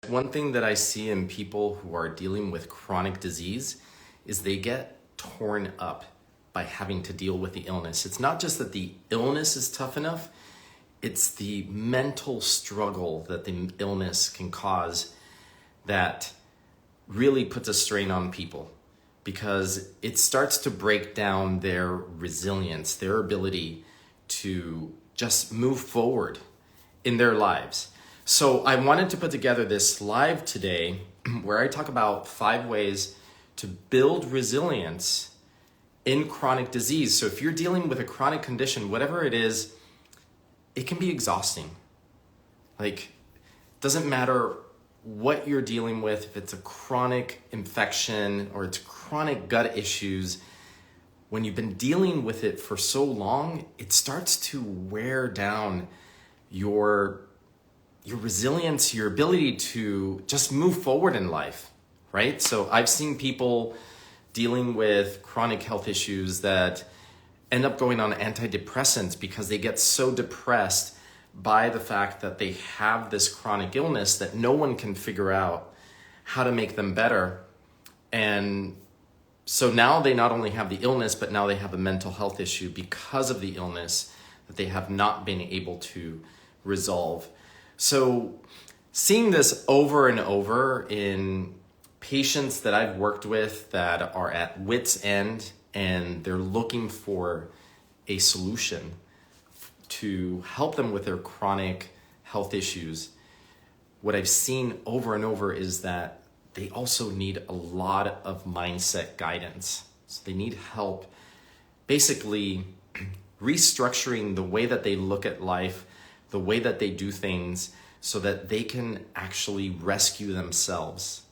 One thing that I see in people who are dealing with chronic disease is they get torn up by having to deal with the illness. It's not just that the illness is tough enough, it's the mental struggle that the illness can cause that really puts a strain on people, because it starts to break down their resilience, their ability to just move forward in their lives. So I wanted to put together this live today where I talk about 5 ways to build resilience in chronic disease. So if you're dealing with a chronic condition, whatever it is, it can be exhausting. Like, doesn't matter what you're dealing with, if it's a chronic infection or it's chronic gut issues, when you've been dealing with it for so long, it starts to wear down your resilience, your ability to just move forward in life, right? So I've seen people dealing with chronic health issues that end up going on antidepressants because they get so depressed by the fact that they have this chronic illness that no one can figure out how to make them better. And so now they not only have the illness, but now they have a mental health issue because of the illness that they have not been able to resolve. So seeing this over and over in patients that I've worked with that are at wit's end and they're looking for a solution to help them with their chronic health issues, what I've seen over and over is that they also need a lot of mindset guidance. So they need help basically restructuring the way that they look at life, the way that they do things, so that they can actually rescue themselves.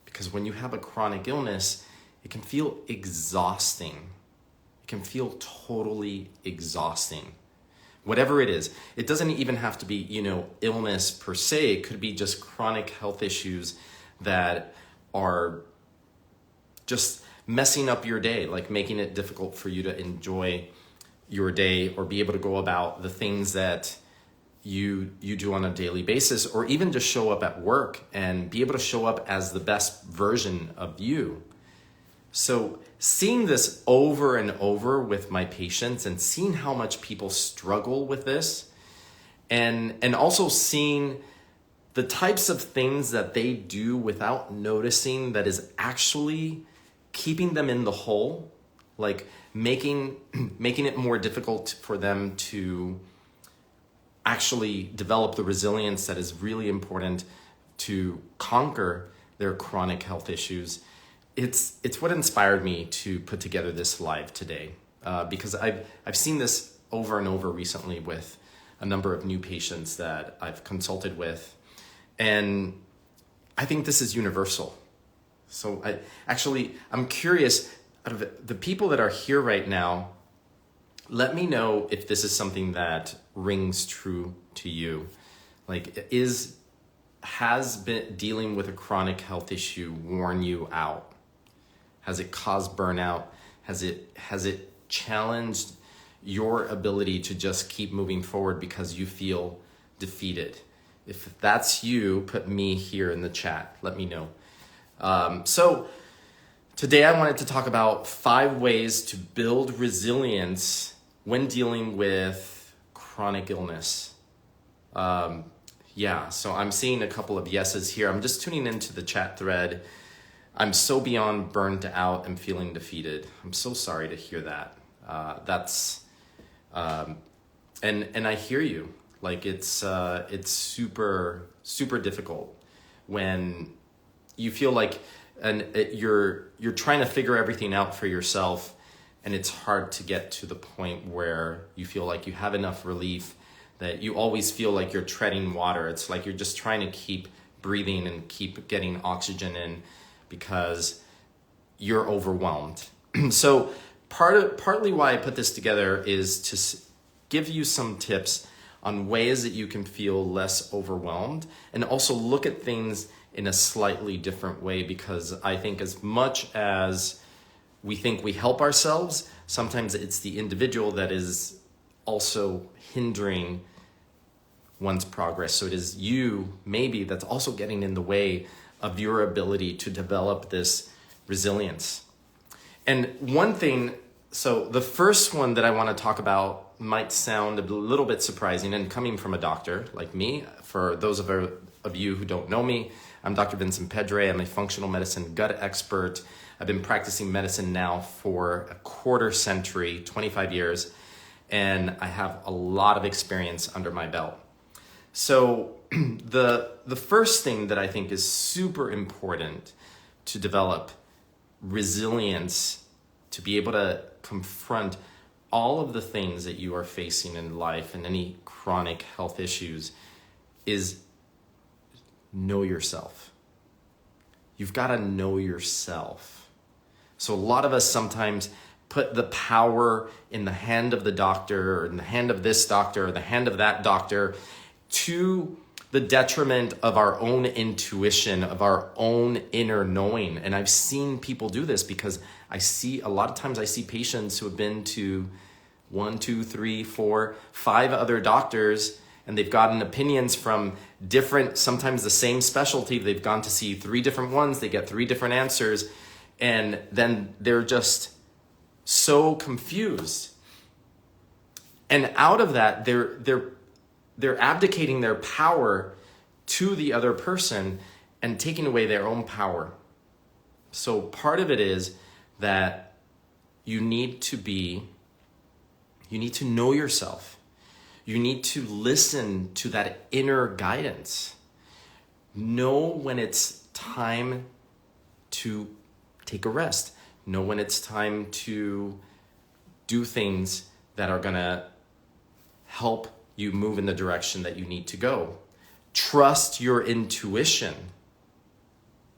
Because when you have a chronic illness, it can feel exhausting. It can feel totally exhausting. Whatever it is, it doesn't even have to be, illness per se. It could be just chronic health issues that are just messing up your day, like making it difficult for you to enjoy your day or be able to go about the things that you do on a daily basis, or even just show up at work and be able to show up as the best version of you. So seeing this over and over with my patients and seeing how much people struggle with this, and also seeing the types of things that they do without noticing that is actually keeping them in the hole, like making it more difficult for them to actually develop the resilience that is really important to conquer their chronic health issues. It's what inspired me to put together this live today, because I've seen this over and over recently with a number of new patients that I've consulted with, and I think this is universal. So I'm curious, out of the people that are here right now, let me know if this is something that rings true to you. Like, has been dealing with a chronic health issue worn you out? Has it caused burnout? Has it challenged your ability to just keep moving forward because you feel defeated? If that's you, put me here in the chat. Let me know. So today I wanted to talk about 5 ways to build resilience when dealing with chronic illness. So I'm seeing a couple of yeses here. I'm just tuning into the chat thread. I'm so beyond burnt out and feeling defeated. I'm so sorry to hear that. And I hear you. Like, it's super, super difficult when you feel like you're trying to figure everything out for yourself, and it's hard to get to the point where you feel like you have enough relief, that you always feel like you're treading water. It's like you're just trying to keep breathing and keep getting oxygen in because you're overwhelmed. So partly why I put this together is to give you some tips on ways that you can feel less overwhelmed, and also look at things in a slightly different way, because I think as much as we think we help ourselves, sometimes it's the individual that is also hindering one's progress. So it is you, maybe, that's also getting in the way of your ability to develop this resilience. And one thing, so the first one that I want to talk about might sound a little bit surprising, and coming from a doctor like me, for those of you who don't know me, I'm Dr. Vincent Pedre. I'm a functional medicine gut expert. I've been practicing medicine now for a quarter century, 25 years, and I have a lot of experience under my belt. So the first thing that I think is super important to develop resilience, to be able to confront all of the things that you are facing in life and any chronic health issues, is know yourself. You've got to know yourself. So a lot of us sometimes put the power in the hand of the doctor, or in the hand of this doctor, or the hand of that doctor, to the detriment of our own intuition, of our own inner knowing. And I've seen people do this because a lot of times I see patients who have been to 1, 2, 3, 4, 5 other doctors, and they've gotten opinions from different, sometimes the same specialty. They've gone to see 3 different ones, they get 3 different answers, and then they're just so confused. And out of that, they're abdicating their power to the other person and taking away their own power. So part of it is that you need to know yourself. You need to listen to that inner guidance. Know when it's time to take a rest. Know when it's time to do things that are gonna help you move in the direction that you need to go. Trust your intuition.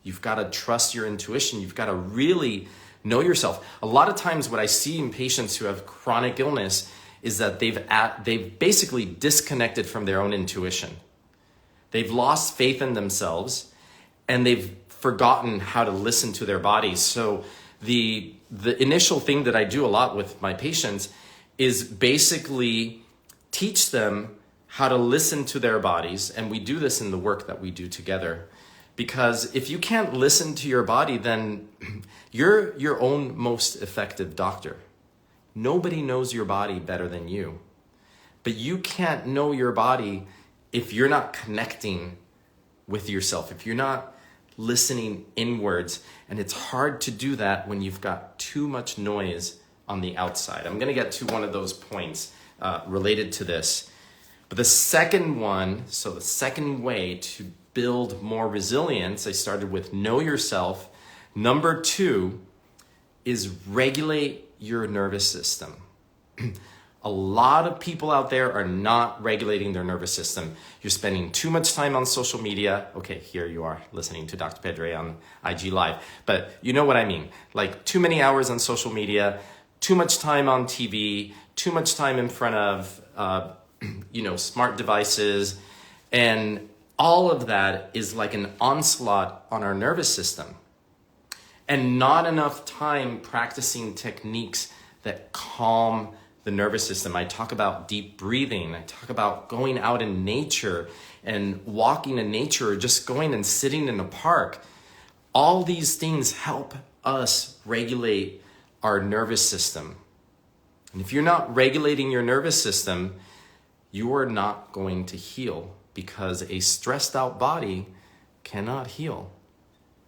You've got to trust your intuition. You've got to really know yourself. A lot of times what I see in patients who have chronic illness is that they've basically disconnected from their own intuition. They've lost faith in themselves, and they've forgotten how to listen to their bodies. So the initial thing that I do a lot with my patients is basically teach them how to listen to their bodies. And we do this in the work that we do together. Because if you can't listen to your body, then you're your own most effective doctor. Nobody knows your body better than you. But you can't know your body if you're not connecting with yourself, if you're not listening inwards. And it's hard to do that when you've got too much noise on the outside. I'm going to get to one of those points related to this. But the second one, so the second way to build more resilience, I started with know yourself. Number 2 is regulate your nervous system. A lot of people out there are not regulating their nervous system. You're spending too much time on social media. Okay, here you are listening to Dr. Pedre on IG Live. But you know what I mean. Like too many hours on social media, too much time on TV, too much time in front of smart devices, and all of that is like an onslaught on our nervous system. And not enough time practicing techniques that calm the nervous system. I talk about deep breathing. I talk about going out in nature and walking in nature, or just going and sitting in a park. All these things help us regulate our nervous system. And if you're not regulating your nervous system, you are not going to heal, because a stressed out body cannot heal.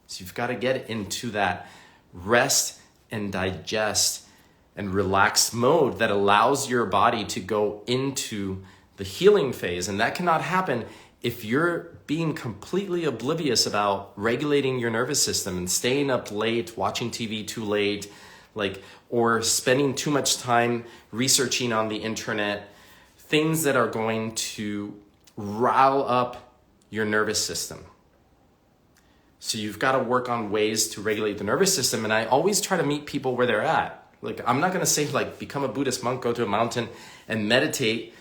So you've got to get into that rest and digest and relaxed mode that allows your body to go into the healing phase. And that cannot happen if you're being completely oblivious about regulating your nervous system and staying up late, watching TV too late, or spending too much time researching on the internet, things that are going to rile up your nervous system. So you've got to work on ways to regulate the nervous system. And I always try to meet people where they're at. I'm not going to say become a Buddhist monk, go to a mountain and meditate.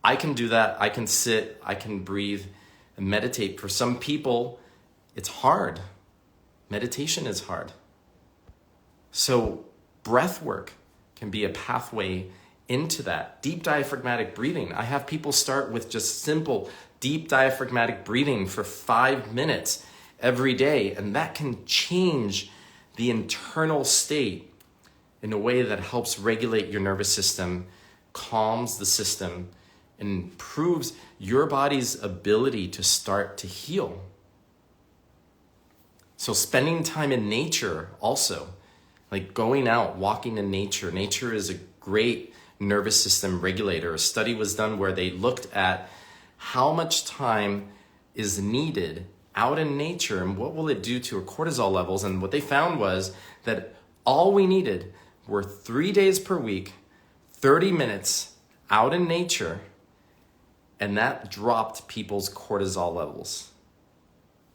I can do that. I can sit, I can breathe and meditate. For some people, it's hard. Meditation is hard. So breath work can be a pathway into that. Deep diaphragmatic breathing. I have people start with just simple deep diaphragmatic breathing for 5 minutes every day, and that can change the internal state in a way that helps regulate your nervous system, calms the system, and improves your body's ability to start to heal. So spending time in nature also, like going out, walking in nature. Nature is a great nervous system regulator. A study was done where they looked at how much time is needed out in nature and what will it do to our cortisol levels. And what they found was that all we needed were 3 days per week, 30 minutes out in nature, and that dropped people's cortisol levels.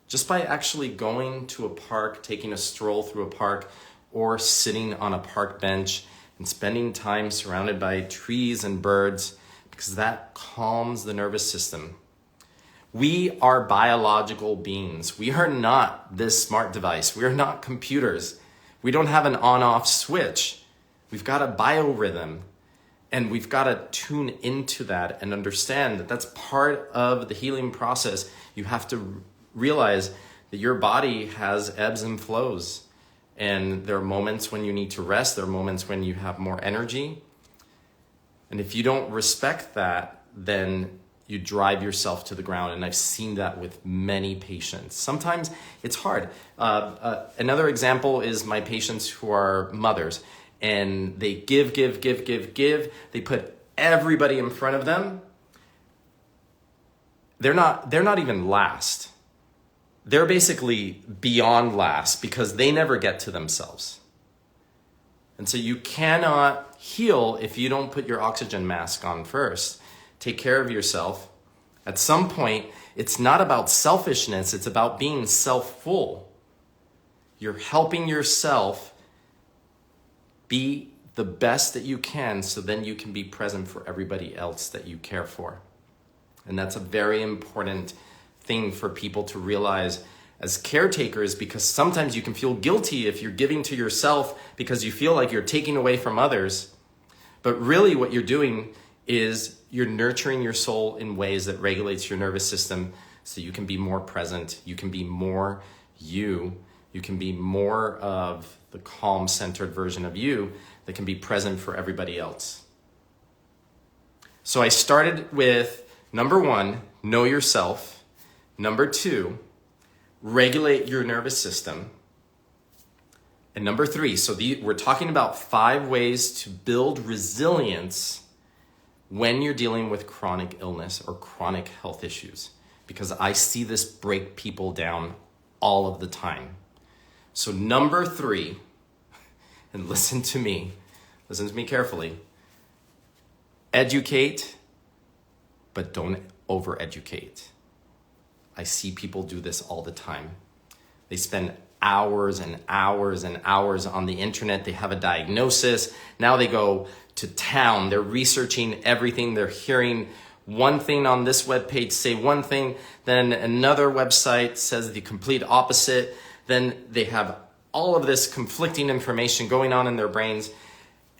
Just by actually going to a park, taking a stroll through a park, or sitting on a park bench and spending time surrounded by trees and birds, because that calms the nervous system. We are biological beings. We are not this smart device. We are not computers. We don't have an on-off switch. We've got a biorhythm, and we've got to tune into that and understand that that's part of the healing process. You have to realize that your body has ebbs and flows. And there are moments when you need to rest. There are moments when you have more energy. And if you don't respect that, then you drive yourself to the ground. And I've seen that with many patients. Sometimes it's hard. Another example is my patients who are mothers. And they give. They put everybody in front of them. They're not even last. They're basically beyond last because they never get to themselves. And so you cannot heal if you don't put your oxygen mask on first. Take care of yourself. At some point, it's not about selfishness, it's about being self-full. You're helping yourself be the best that you can so then you can be present for everybody else that you care for. And that's a very important thing for people to realize as caretakers, because sometimes you can feel guilty if you're giving to yourself because you feel like you're taking away from others. But really what you're doing is you're nurturing your soul in ways that regulates your nervous system so you can be more present, you can be more you can be more of the calm, centered version of you that can be present for everybody else. So I started with number 1, know yourself. Number 2, regulate your nervous system. And number 3, so we're talking about 5 ways to build resilience when you're dealing with chronic illness or chronic health issues, because I see this break people down all of the time. So number 3, and listen to me carefully, educate, but don't over-educate. I see people do this all the time. They spend hours and hours and hours on the internet. They have a diagnosis. Now they go to town. They're researching everything. They're hearing one thing on this webpage say one thing, then another website says the complete opposite. Then they have all of this conflicting information going on in their brains,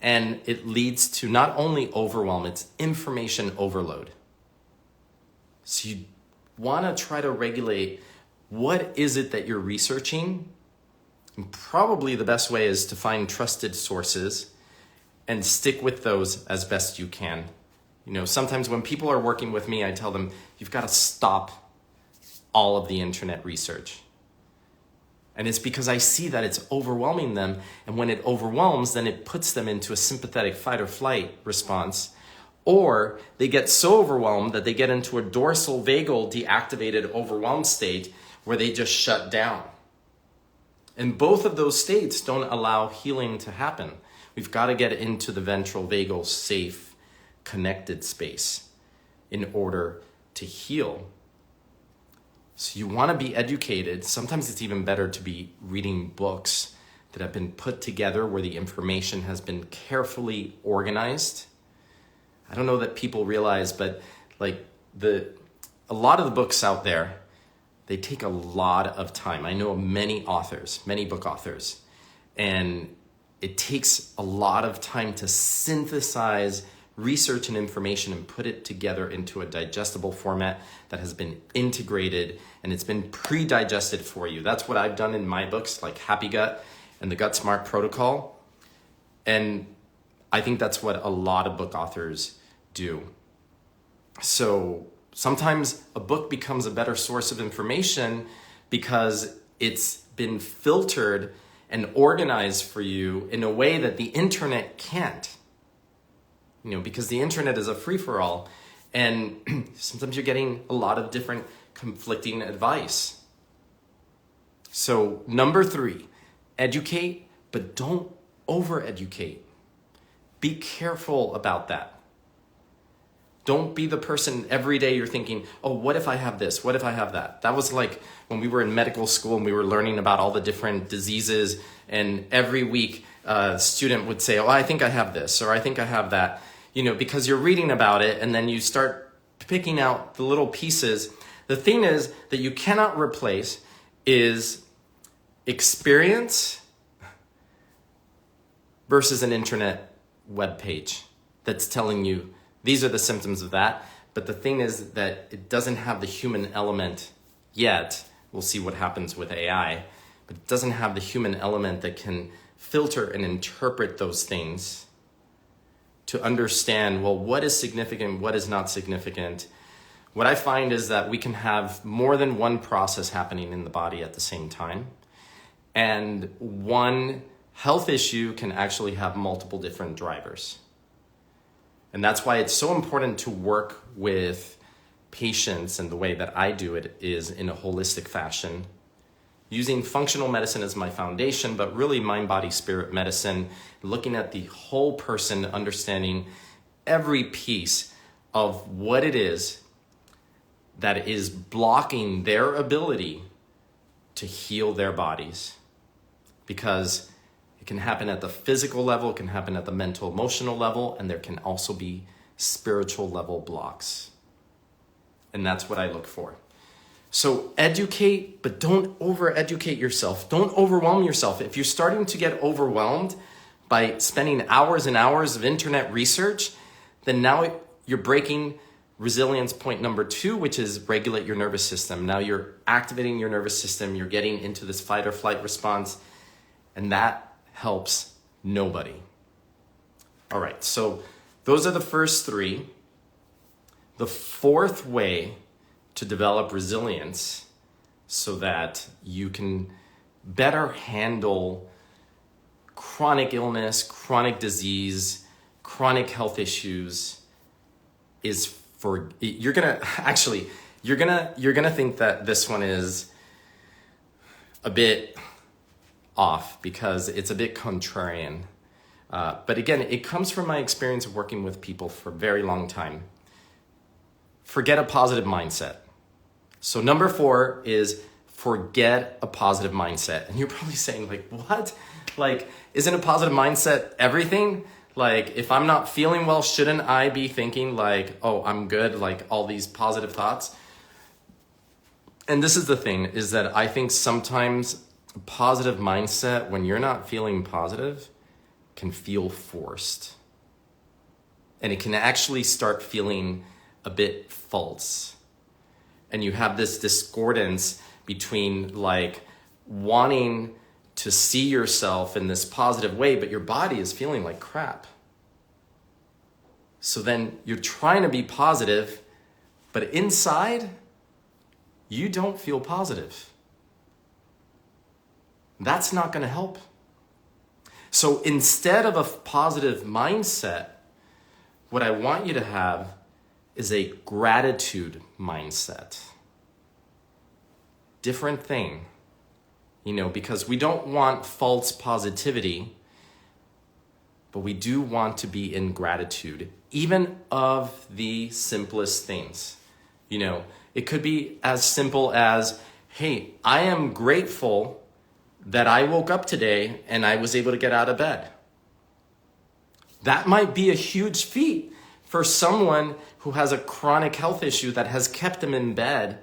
and it leads to not only overwhelm, it's information overload. So you want to try to regulate what is it that you're researching. And probably the best way is to find trusted sources and stick with those as best you can. You know, sometimes when people are working with me, I tell them, you've got to stop all of the internet research. And it's because I see that it's overwhelming them. And when it overwhelms, then it puts them into a sympathetic fight or flight response. Or they get so overwhelmed that they get into a dorsal vagal deactivated overwhelmed state where they just shut down. And both of those states don't allow healing to happen. We've got to get into the ventral vagal safe, connected space in order to heal. So you want to be educated. Sometimes it's even better to be reading books that have been put together where the information has been carefully organized. I don't know that people realize, but a lot of the books out there, they take a lot of time. I know many authors, many book authors, and it takes a lot of time to synthesize research and information and put it together into a digestible format that has been integrated and it's been pre-digested for you. That's what I've done in my books, like Happy Gut and the Gut Smart Protocol. And I think that's what a lot of book authors do. So sometimes a book becomes a better source of information because it's been filtered and organized for you in a way that the internet can't. Because the internet is a free-for-all, and sometimes you're getting a lot of different conflicting advice. So number 3, educate, but don't over-educate. Be careful about that. Don't be the person every day you're thinking, oh, what if I have this? What if I have that? That was like when we were in medical school and we were learning about all the different diseases, and every week a student would say, oh, I think I have this, or I think I have that, because you're reading about it and then you start picking out the little pieces. The thing is that you cannot replace is experience versus an internet web page that's telling you these are the symptoms of that. But the thing is that it doesn't have the human element yet. We'll see what happens with AI, but it doesn't have the human element that can filter and interpret those things to understand, well, what is significant, what is not significant. What I find is that we can have more than one process happening in the body at the same time. And one health issue can actually have multiple different drivers. And that's why it's so important to work with patients, and the way that I do it is in a holistic fashion, using functional medicine as my foundation, but really mind, body, spirit medicine, looking at the whole person, understanding every piece of what it is that is blocking their ability to heal their bodies. Because it can happen at the physical level, it can happen at the mental, emotional level, and there can also be spiritual level blocks. And that's what I look for. So educate, but don't over-educate yourself. Don't overwhelm yourself. If you're starting to get overwhelmed by spending hours and hours of internet research, then now you're breaking resilience point number 2, which is regulate your nervous system. Now you're activating your nervous system. You're getting into this fight or flight response, and that helps nobody. All right, so those are the first 3. The 4th way to develop resilience so that you can better handle chronic illness, chronic disease, chronic health issues is you're gonna think that this one is a bit off because it's a bit contrarian. But again, it comes from my experience of working with people for a very long time. Forget a positive mindset. So number 4 is forget a positive mindset. And you're probably saying, like, what? Like, isn't a positive mindset everything? Like, if I'm not feeling well, shouldn't I be thinking like, oh, I'm good, like all these positive thoughts? And this is the thing, is that I think sometimes a positive mindset, when you're not feeling positive, can feel forced. And it can actually start feeling a bit false. And you have this discordance between like wanting to see yourself in this positive way, but your body is feeling like crap. So then you're trying to be positive, but inside, you don't feel positive. That's not going to help. So instead of a positive mindset, what I want you to have is a gratitude mindset. Different thing, because we don't want false positivity, but we do want to be in gratitude, even of the simplest things. It could be as simple as, hey, I am grateful that I woke up today and I was able to get out of bed. That might be a huge feat for someone who has a chronic health issue that has kept them in bed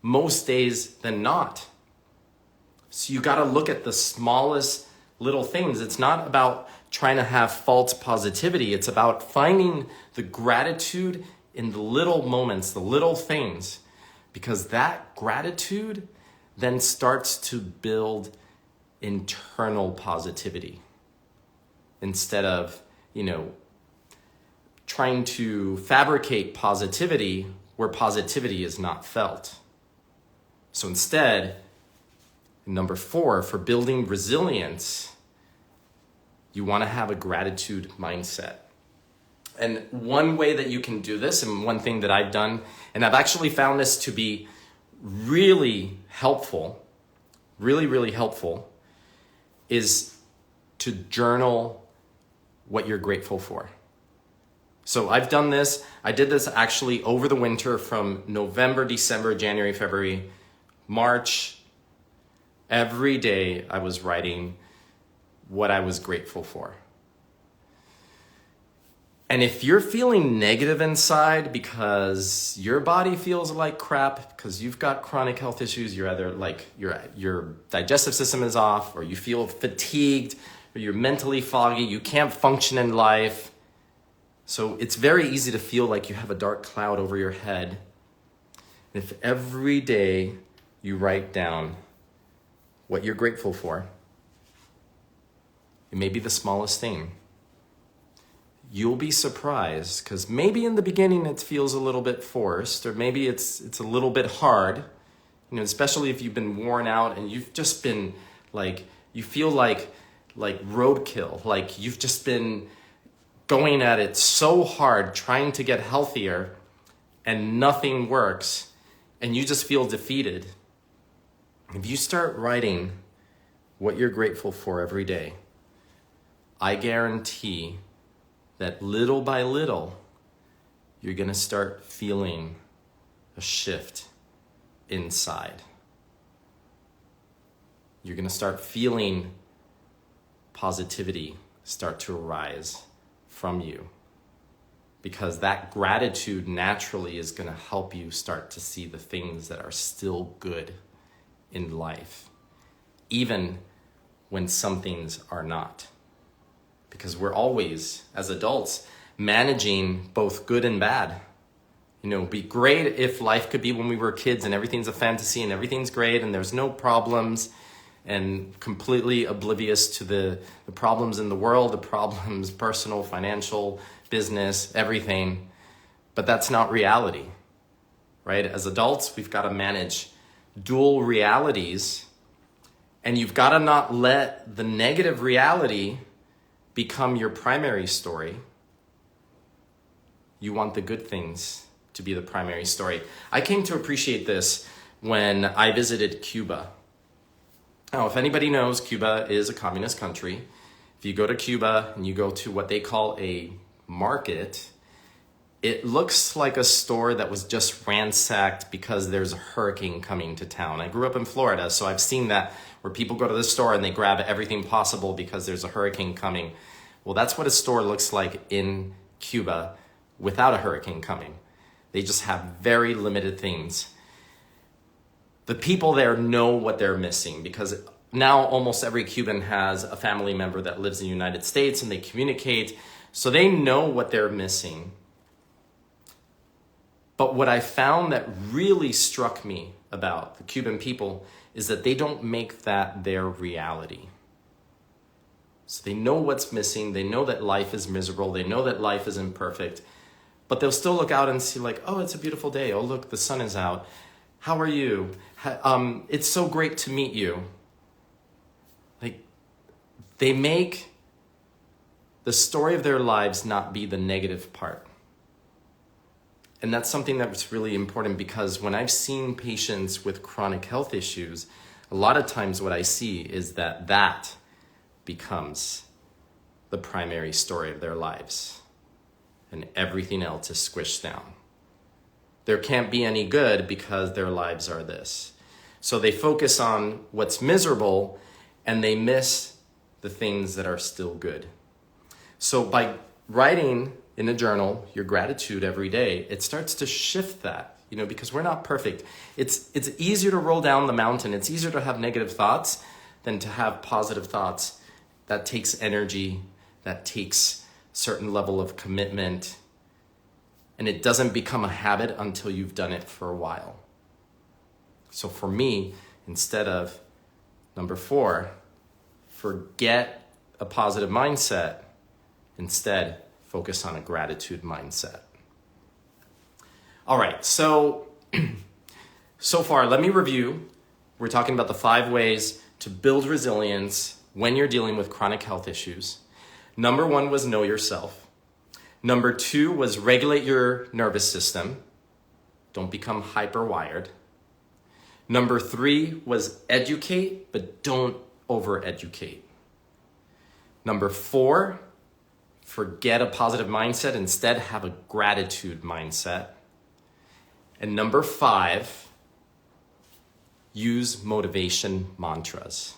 most days than not. So you got to look at the smallest little things. It's not about trying to have false positivity. It's about finding the gratitude in the little moments, the little things, because that gratitude then starts to build internal positivity instead of, trying to fabricate positivity where positivity is not felt. So instead, number 4, for building resilience, you want to have a gratitude mindset. And one way that you can do this, and one thing that I've done, and I've actually found this to be really helpful, really helpful, is to journal what you're grateful for. So I've done this. I did this actually over the winter from November, December, January, February, March. Every day I was writing what I was grateful for. And if you're feeling negative inside because your body feels like crap, because you've got chronic health issues, you're either like your digestive system is off, or you feel fatigued, or you're mentally foggy, you can't function in life. So it's very easy to feel like you have a dark cloud over your head. If every day you write down what you're grateful for, it may be the smallest thing, you'll be surprised, because maybe in the beginning it feels a little bit forced, or maybe it's a little bit hard, especially if you've been worn out and you've just been like, you feel like roadkill, like you've just been going at it so hard trying to get healthier and nothing works and you just feel defeated. If you start writing what you're grateful for every day, I guarantee that little by little, you're going to start feeling a shift inside. You're going to start feeling positivity start to arise from you, because that gratitude naturally is going to help you start to see the things that are still good in life, even when some things are not. Because we're always, as adults, managing both good and bad. It'd be great if life could be when we were kids and everything's a fantasy and everything's great and there's no problems, and completely oblivious to the problems in the world, the problems, personal, financial, business, everything. But that's not reality, right? As adults, we've got to manage dual realities, and you've got to not let the negative reality become your primary story. You want the good things to be the primary story. I came to appreciate this when I visited Cuba. Now, if anybody knows, Cuba is a communist country. If you go to Cuba and you go to what they call a market, it looks like a store that was just ransacked because there's a hurricane coming to town. I grew up in Florida, so I've seen that, where people go to the store and they grab everything possible because there's a hurricane coming. Well, that's what a store looks like in Cuba without a hurricane coming. They just have very limited things. The people there know what they're missing, because now almost every Cuban has a family member that lives in the United States and they communicate, so they know what they're missing. But what I found that really struck me about the Cuban people is that they don't make that their reality. So they know what's missing, they know that life is miserable, they know that life is imperfect, but they'll still look out and see like, oh, it's a beautiful day, oh look, the sun is out. How are you? It's so great to meet you. Like, they make the story of their lives not be the negative part. And that's something that's really important, because when I've seen patients with chronic health issues, a lot of times what I see is that becomes the primary story of their lives, and everything else is squished down. There can't be any good because their lives are this. So they focus on what's miserable and they miss the things that are still good. So by writing in a journal your gratitude every day, it starts to shift that, because we're not perfect. It's easier to roll down the mountain. It's easier to have negative thoughts than to have positive thoughts. That takes energy. that takes a certain level of commitment, and it doesn't become a habit until you've done it for a while. So for me, instead of number 4, forget a positive mindset, instead focus on a gratitude mindset. All right, so far, let me review. We're talking about the 5 ways to build resilience when you're dealing with chronic health issues. Number 1 was know yourself. Number 2 was regulate your nervous system. Don't become hyper-wired. Number 3 was educate, but don't over-educate. Number 4, forget a positive mindset. Instead, have a gratitude mindset. And number 5, use motivation mantras.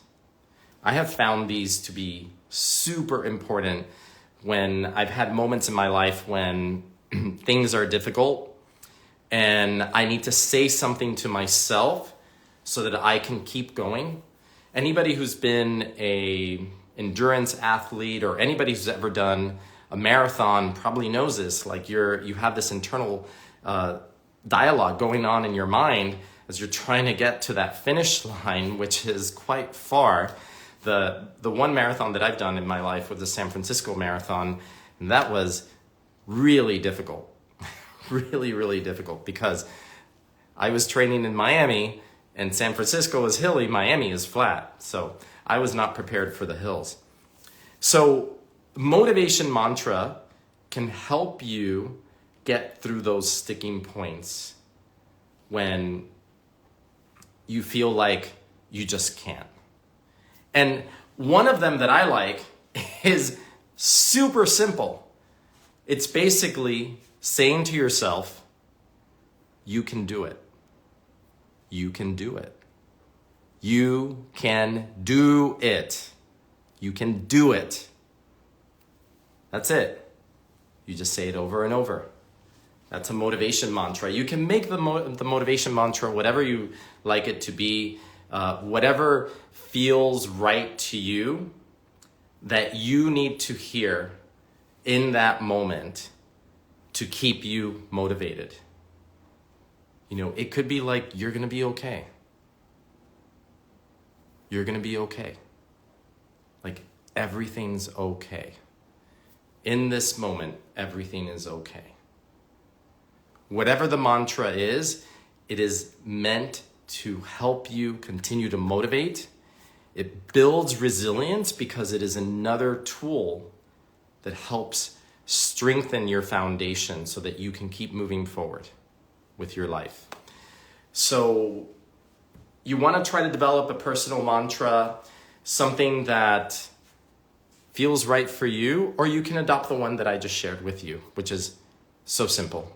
I have found these to be super important when I've had moments in my life when things are difficult and I need to say something to myself so that I can keep going. Anybody who's been a endurance athlete or anybody who's ever done a marathon probably knows this. Like you have this internal dialogue going on in your mind as you're trying to get to that finish line, which is quite far. The one marathon that I've done in my life was the San Francisco Marathon, and that was really difficult. Really, really difficult because I was training in Miami and San Francisco is hilly, Miami is flat. So I was not prepared for the hills. So motivation mantra can help you get through those sticking points when you feel like you just can't. And one of them that I like is super simple. It's basically saying to yourself, you can do it. You can do it. You can do it. You can do it. That's it. You just say it over and over. That's a motivation mantra. You can make the motivation mantra whatever you like it to be, whatever feels right to you that you need to hear in that moment to keep you motivated. You know, it could be like, you're going to be okay. You're going to be okay. Like, everything's okay. In this moment, everything is okay. Whatever the mantra is, it is meant to help you continue to motivate. It builds resilience because it is another tool that helps strengthen your foundation so that you can keep moving forward with your life. So you want to try to develop a personal mantra, something that feels right for you, or you can adopt the one that I just shared with you, which is so simple.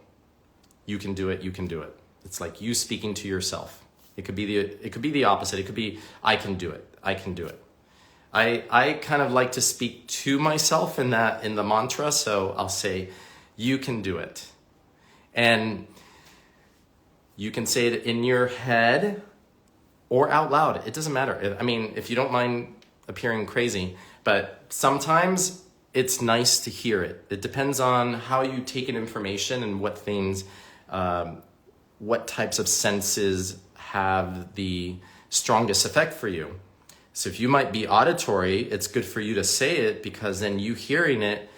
You can do it, you can do it. It's like you speaking to yourself. It could be the opposite. It could be, I can do it, I can do it. I kind of like to speak to myself in the mantra, so I'll say, you can do it. And you can say it in your head or out loud. It doesn't matter. I mean, if you don't mind appearing crazy, but sometimes it's nice to hear it. It depends on how you take in information and what things, what types of senses have the strongest effect for you. So if you might be auditory, it's good for you to say it because then you hearing it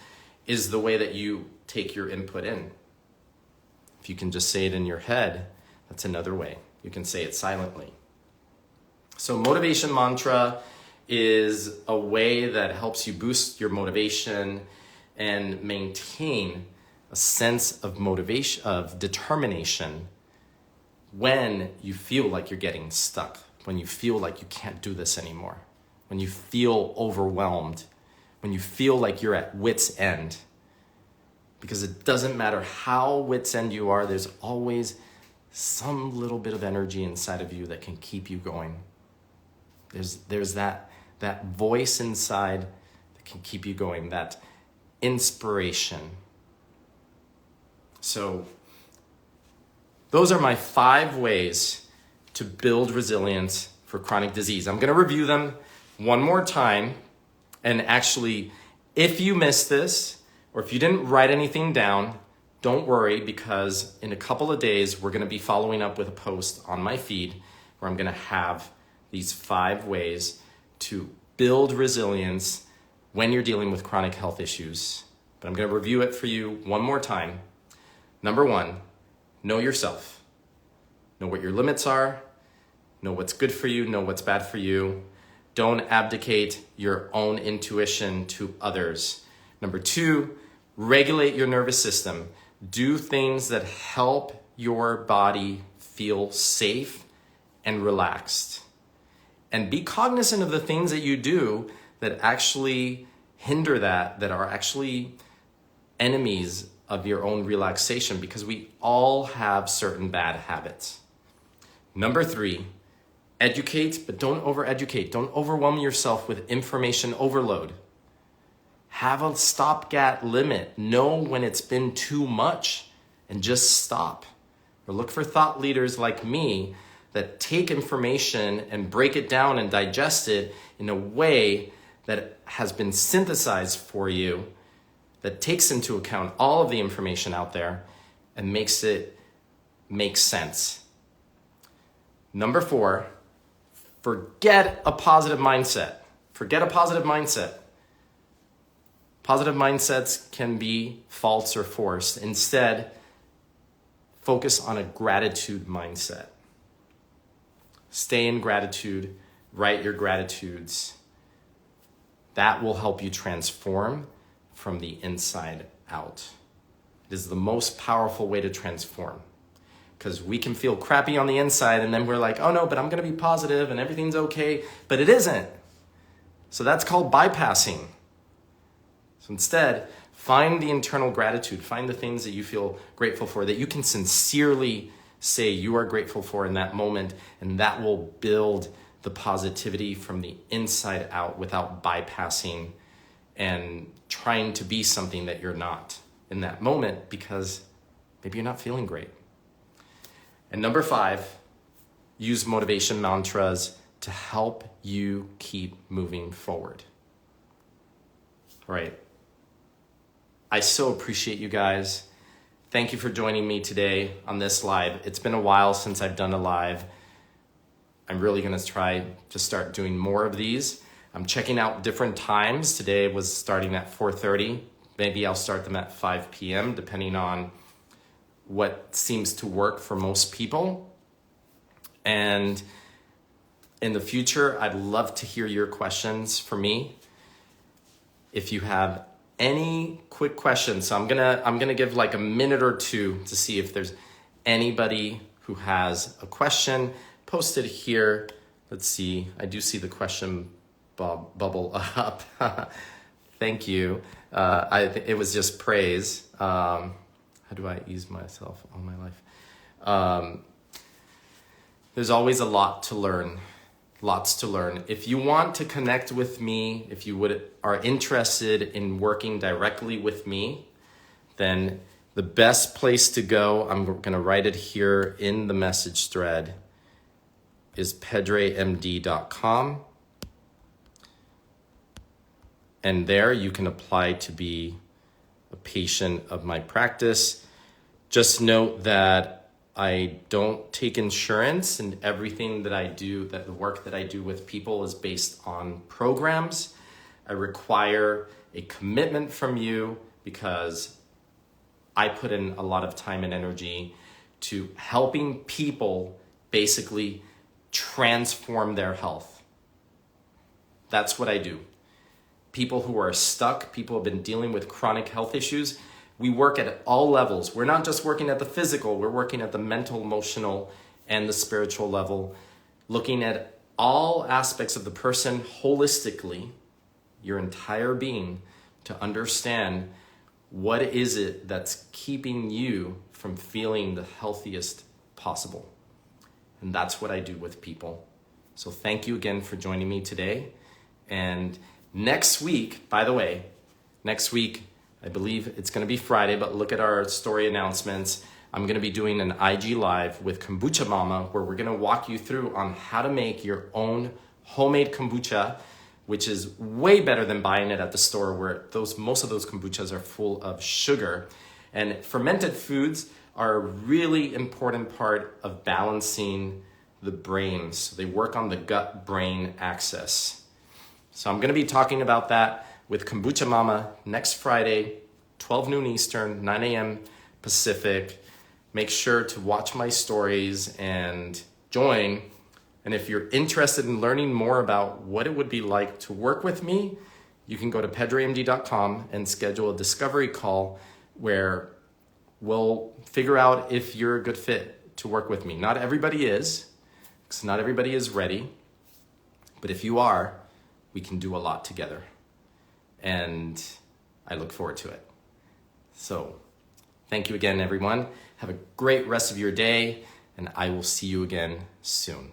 is the way that you take your input in. If you can just say it in your head, that's another way. You can say it silently. So motivation mantra is a way that helps you boost your motivation and maintain a sense of motivation, of determination when you feel like you're getting stuck, when you feel like you can't do this anymore, when you feel overwhelmed, when you feel like you're at wit's end. Because it doesn't matter how wit's end you are, there's always some little bit of energy inside of you that can keep you going. There's that voice inside that can keep you going, that inspiration. So those are my 5 ways to build resilience for chronic disease. I'm going to review them one more time and actually If you missed this, or if you didn't write anything down, don't worry, because in a couple of days, we're gonna be following up with a post on my feed where I'm gonna have these 5 ways to build resilience when you're dealing with chronic health issues. But I'm gonna review it for you one more time. Number 1, know yourself. Know what your limits are, know what's good for you, know what's bad for you. Don't abdicate your own intuition to others. Number 2, regulate your nervous system. Do things that help your body feel safe and relaxed. And be cognizant of the things that you do that actually hinder that are actually enemies of your own relaxation, because we all have certain bad habits. Number 3, educate, but don't over-educate. Don't overwhelm yourself with information overload. Have a stopgap limit. Know when it's been too much and just stop. Or look for thought leaders like me that take information and break it down and digest it in a way that has been synthesized for you, that takes into account all of the information out there and makes it make sense. Number 4, forget a positive mindset. Forget a positive mindset. Positive mindsets can be false or forced. Instead, focus on a gratitude mindset. Stay in gratitude, write your gratitudes. That will help you transform from the inside out. It is the most powerful way to transform, because we can feel crappy on the inside and then we're like, oh no, but I'm gonna be positive and everything's okay, but it isn't. So that's called bypassing. So instead, find the internal gratitude, find the things that you feel grateful for, that you can sincerely say you are grateful for in that moment, and that will build the positivity from the inside out without bypassing and trying to be something that you're not in that moment, because maybe you're not feeling great. And number 5, use motivation mantras to help you keep moving forward. All right. I so appreciate you guys. Thank you for joining me today on this live. It's been a while since I've done a live. I'm really gonna try to start doing more of these. I'm checking out different times. Today was starting at 4:30. Maybe I'll start them at 5 p.m. depending on what seems to work for most people. And in the future, I'd love to hear your questions for me. If you have any quick questions, so I'm gonna give like a minute or 2 to see if there's anybody who has a question. Post it here. Let's see. I do see the question bubble up. Thank you. It was just praise. How do I ease myself all my life? There's always a lot to learn. Lots to learn. If you want to connect with me, if you are interested in working directly with me, then the best place to go, I'm going to write it here in the message thread, is pedremd.com. And there you can apply to be a patient of my practice. Just note that I don't take insurance, and everything that I do, that the work that I do with people is based on programs. I require a commitment from you because I put in a lot of time and energy to helping people basically transform their health. That's what I do. People who are stuck, people who have been dealing with chronic health issues, we work at all levels. We're not just working at the physical, we're working at the mental, emotional, and the spiritual level, looking at all aspects of the person holistically, your entire being, to understand what is it that's keeping you from feeling the healthiest possible. And that's what I do with people. So thank you again for joining me today. And next week, by the way, next week, I believe it's going to be Friday, but look at our story announcements. I'm going to be doing an IG Live with Kombucha Mama, where we're going to walk you through on how to make your own homemade kombucha which is way better than buying it at the store where most of those kombuchas are full of sugar. And fermented foods are a really important part of balancing the brain. So they work on the gut-brain axis. So I'm gonna be talking about that with Kombucha Mama next Friday, 12 noon Eastern, 9 a.m. Pacific. Make sure to watch my stories and join. And if you're interested in learning more about what it would be like to work with me, you can go to pedramd.com and schedule a discovery call where we'll figure out if you're a good fit to work with me. Not everybody is, because not everybody is ready. But if you are, we can do a lot together. And I look forward to it. So thank you again, everyone. Have a great rest of your day, and I will see you again soon.